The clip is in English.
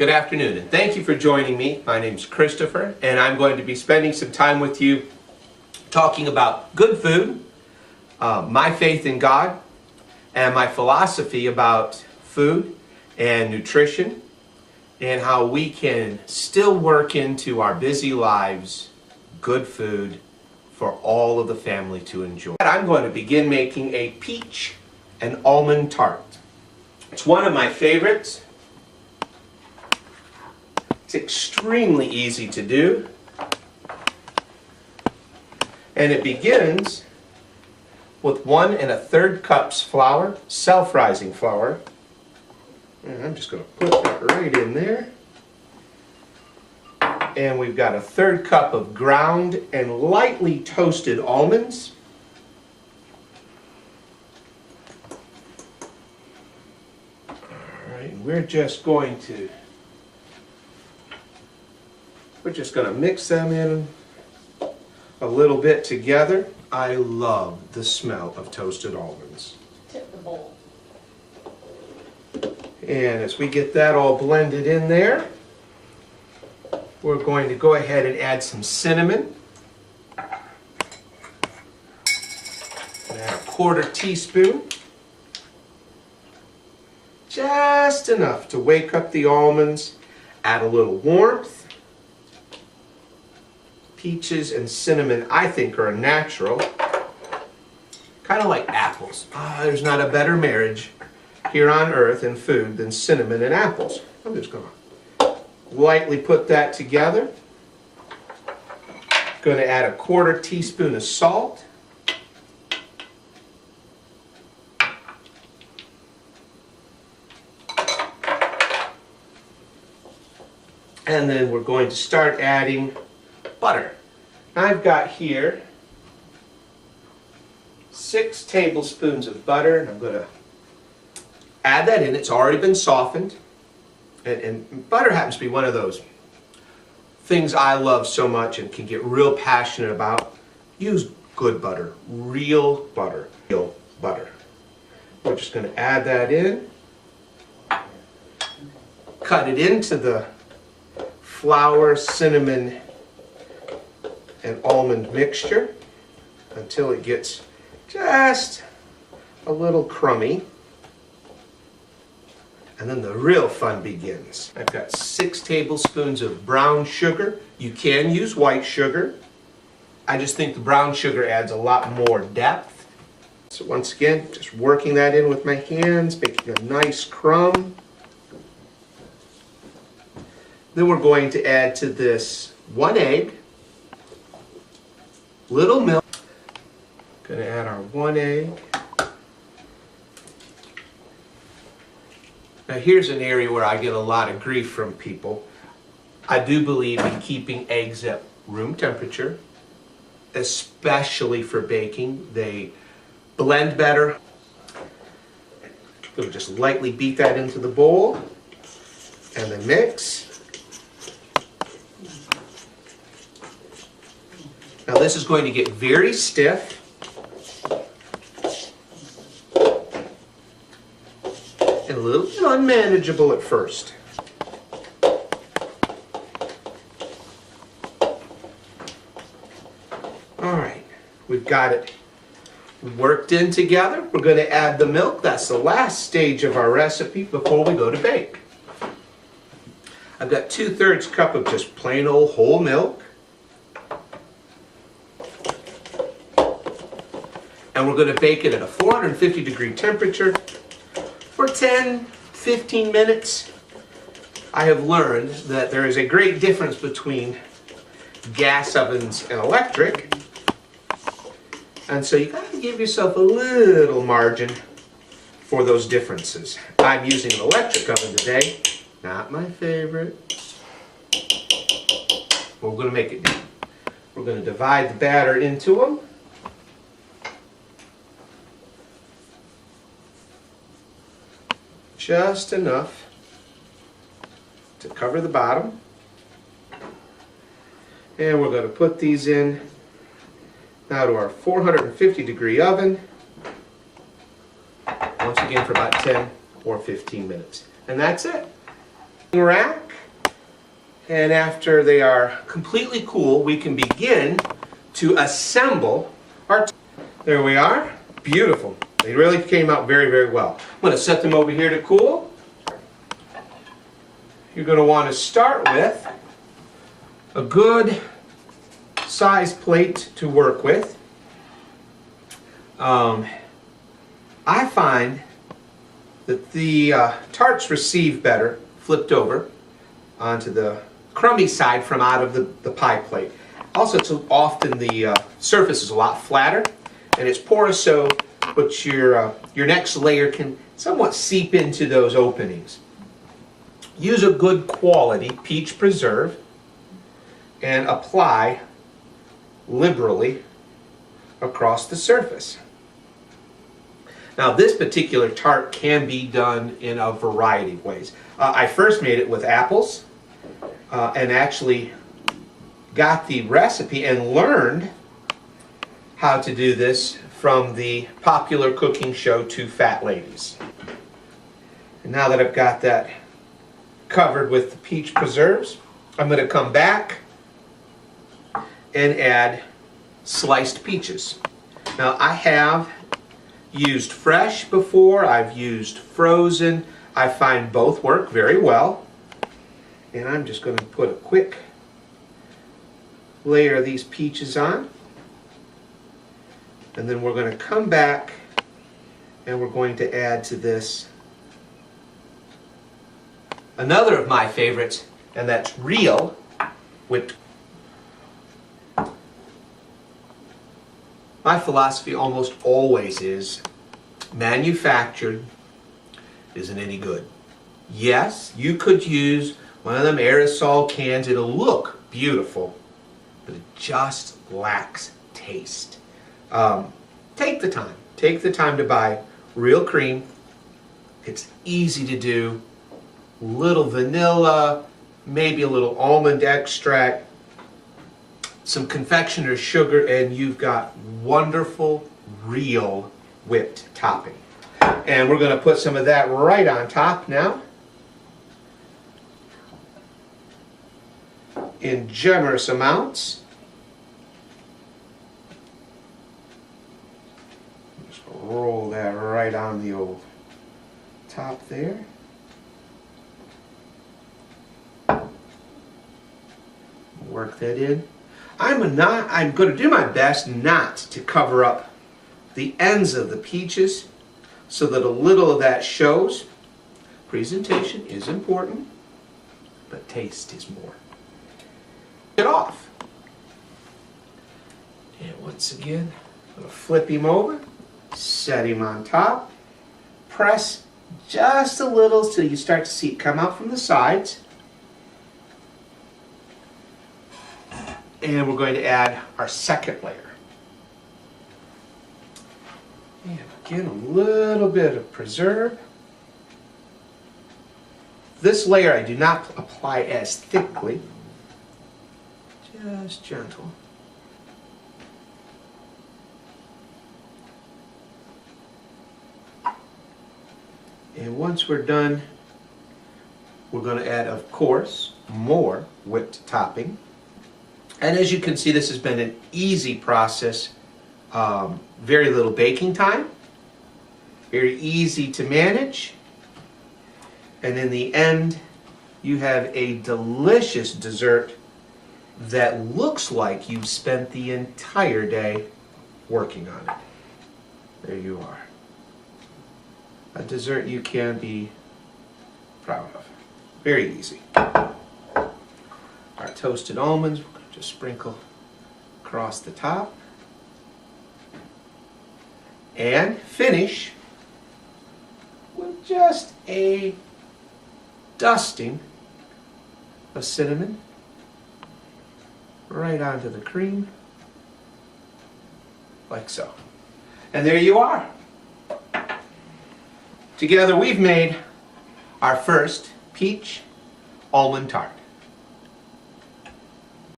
Good afternoon, and thank you for joining me. My name's Christopher, and I'm going to be spending some time with you talking about good food, my faith in God, and my philosophy about food and nutrition, and how we can still work into our busy lives good food for all of the family to enjoy. I'm going to begin making a peach and almond tart. It's one of my favorites. It's extremely easy to do, and it begins with 1 1/3 cups flour, self-rising flour, and I'm just going to put that right in there. And we've got 1/3 cup of ground and lightly toasted almonds. All right, we're just going to mix them in a little bit together. I love the smell of toasted almonds. Tip the bowl. And as we get that all blended in there, we're going to go ahead and add some cinnamon. And add a 1/4 teaspoon. Just enough to wake up the almonds, add a little warmth. Peaches and cinnamon, I think, are a natural. Kind of like apples. There's not a better marriage here on earth in food than cinnamon and apples. I'm just going to lightly put that together. Going to add a 1/4 teaspoon of salt. And then we're going to start adding butter. I've got here 6 tablespoons of butter, and I'm going to add that in. It's already been softened, and butter happens to be one of those things I love so much and can get real passionate about. Use good butter, real butter, real butter. We're just going to add that in, cut it into the flour, cinnamon, and almond mixture until it gets just a little crummy. And then the real fun begins. I've got 6 tablespoons of brown sugar. You can use white sugar. I just think the brown sugar adds a lot more depth. So once again, just working that in with my hands, making a nice crumb. Then we're going to add to this 1 egg, little milk. Going to add our 1 egg. Now here's an area where I get a lot of grief from people. I do believe in keeping eggs at room temperature, especially for baking. They blend better. We'll just lightly beat that into the bowl and then mix. Now this is going to get very stiff. And a little bit unmanageable at first. Alright, we've got it worked in together. We're going to add the milk. That's the last stage of our recipe before we go to bake. I've got 2/3 cup of just plain old whole milk. And we're going to bake it at a 450-degree temperature for 10-15 minutes. I have learned that there is a great difference between gas ovens and electric. And so you got to give yourself a little margin for those differences. I'm using an electric oven today. Not my favorite. We're going to make it. We're going to divide the batter into them. Just enough to cover the bottom. And we're going to put these in now to our 450-degree oven. Once again for about 10 or 15 minutes. And that's it. Rack. And after they are completely cool, we can begin to assemble our... There we are. Beautiful. They really came out very, very well. I'm going to set them over here to cool. You're going to want to start with a good size plate to work with. I find that the tarts receive better flipped over onto the crummy side from out of the pie plate. Also, it's often the surface is a lot flatter and it's porous, so but your next layer can somewhat seep into those openings. Use a good quality peach preserve and apply liberally across the surface. Now, this particular tart can be done in a variety of ways. I first made it with apples and actually got the recipe and learned how to do this from the popular cooking show Two Fat Ladies. And now that I've got that covered with the peach preserves, I'm going to come back and add sliced peaches. Now, I have used fresh before, I've used frozen. I find both work very well. And I'm just going to put a quick layer of these peaches on. And then we're going to come back and we're going to add to this another of my favorites, and that's real whipped. My philosophy almost always is manufactured isn't any good. Yes, you could use one of them aerosol cans, it'll look beautiful, but it just lacks taste. Take the time to buy real cream. It's easy to do. Little vanilla, maybe a little almond extract, some confectioner's sugar, and you've got wonderful, real whipped topping. And we're going to put some of that right on top now in generous amounts. Just roll that right on the old top there. Work that in. I'm going to do my best not to cover up the ends of the peaches so that a little of that shows. Presentation is important, but taste is more. Get off. And once again, I'm going to flip him over, set him on top, press just a little so you start to see it come out from the sides. And we're going to add our second layer. And again, a little bit of preserve. This layer I do not apply as thickly, just gentle. And once we're done, we're going to add, of course, more whipped topping. And as you can see, this has been an easy process. Very little baking time. Very easy to manage. And in the end, you have a delicious dessert that looks like you've spent the entire day working on it. There you are. A dessert you can be proud of. Very easy. Our toasted almonds, we're going to just sprinkle across the top. And finish with just a dusting of cinnamon right onto the cream, like so. And there you are. Together we've made our first peach almond tart.